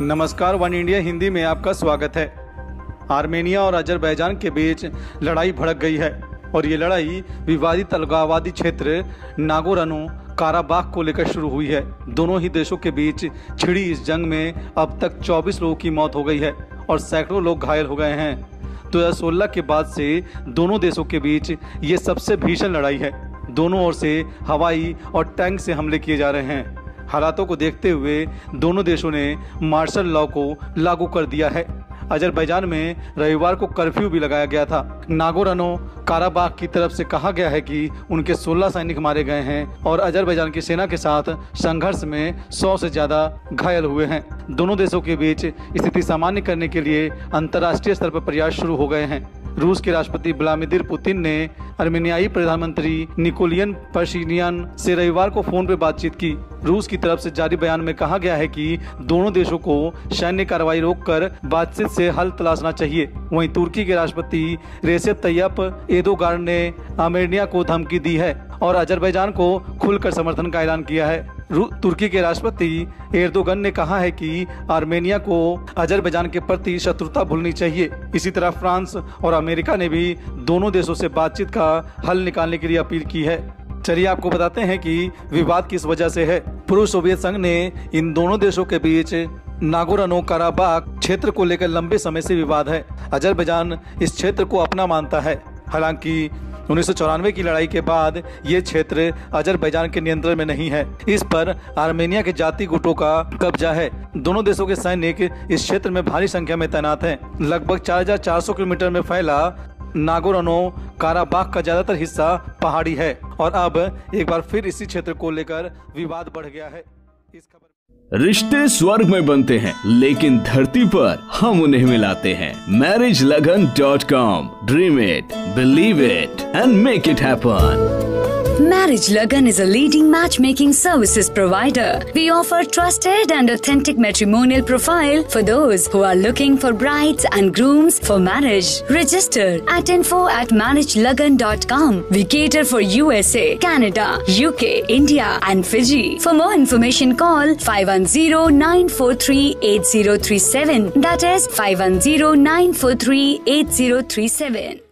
नमस्कार, one India Hindi में आपका स्वागत है। आर्मेनिया और अजरबैजान के बीच लड़ाई भड़क गई है और ये लड़ाई विवादित अलगाववादी क्षेत्र नागोर्नो काराबाख को लेकर शुरू हुई है। दोनों ही देशों के बीच छिड़ी इस जंग में अब तक 24 लोगों की मौत हो गई है और सैकड़ों लोग घायल हो गए हैं। 2016 के बाद से दोनों देशों के बीच ये सबसे भीषण लड़ाई है। दोनों ओर से हवाई और टैंक से हमले किए जा रहे हैं। हालातों को देखते हुए दोनों देशों ने मार्शल लॉ को लागू कर दिया है। अजरबैजान में रविवार को कर्फ्यू भी लगाया गया था। नागोर्नो काराबाख की तरफ से कहा गया है कि उनके 16 सैनिक मारे गए हैं और अजरबैजान की सेना के साथ संघर्ष में 100 से ज्यादा घायल हुए हैं। दोनों देशों के बीच स्थिति सामान्य करने के लिए अंतर्राष्ट्रीय स्तर पर प्रयास शुरू हो गए हैं। रूस के राष्ट्रपति व्लादिमीर पुतिन ने आर्मेनियाई प्रधानमंत्री निकोलियन पशिन्यान से रविवार को फोन पर बातचीत की। रूस की तरफ से जारी बयान में कहा गया है कि दोनों देशों को सैन्य कार्रवाई रोककर बातचीत से हल तलाशना चाहिए। वहीं तुर्की के राष्ट्रपति रेसेप तैयप एर्दोगान ने आर्मेनिया को धमकी दी है और अजरबैजान को खुलकर समर्थन का ऐलान किया है। तुर्की के राष्ट्रपति एर्दोगान ने कहा है कि आर्मेनिया को अजरबैजान के प्रति शत्रुता भूलनी चाहिए। इसी तरह फ्रांस और अमेरिका ने भी दोनों देशों से बातचीत का हल निकालने के लिए अपील की है। चलिए आपको बताते हैं कि विवाद किस वजह से है। पूर्व सोवियत संघ ने इन दोनों देशों के बीच नागोर्नो काराबाख क्षेत्र को लेकर लंबे समय से विवाद है। अजरबैजान इस क्षेत्र को अपना मानता है। हालांकि 1994 की लड़ाई के बाद ये क्षेत्र अजरबैजान के नियंत्रण में नहीं है। इस पर आर्मेनिया के जाति गुटों का कब्जा है। दोनों देशों के सैनिक इस क्षेत्र में भारी संख्या में तैनात हैं। लगभग 4400 किलोमीटर में फैला नागोर्नो काराबाख का ज्यादातर हिस्सा पहाड़ी है और अब एक बार फिर इसी क्षेत्र को लेकर विवाद बढ़ गया है। इस खबर रिश्ते स्वर्ग में बनते हैं लेकिन धरती पर हम उन्हें मिलाते हैं। MarriageLagan.com। Dream it, believe it and make it happen. Marriage Lagan is a leading matchmaking services provider. We offer trusted and authentic matrimonial profile for those who are looking for brides and grooms for marriage. Register at info@marriagelagan.com. We cater for USA, Canada, UK, India and Fiji. For more information call 510-943-8037. That is 510-943-8037.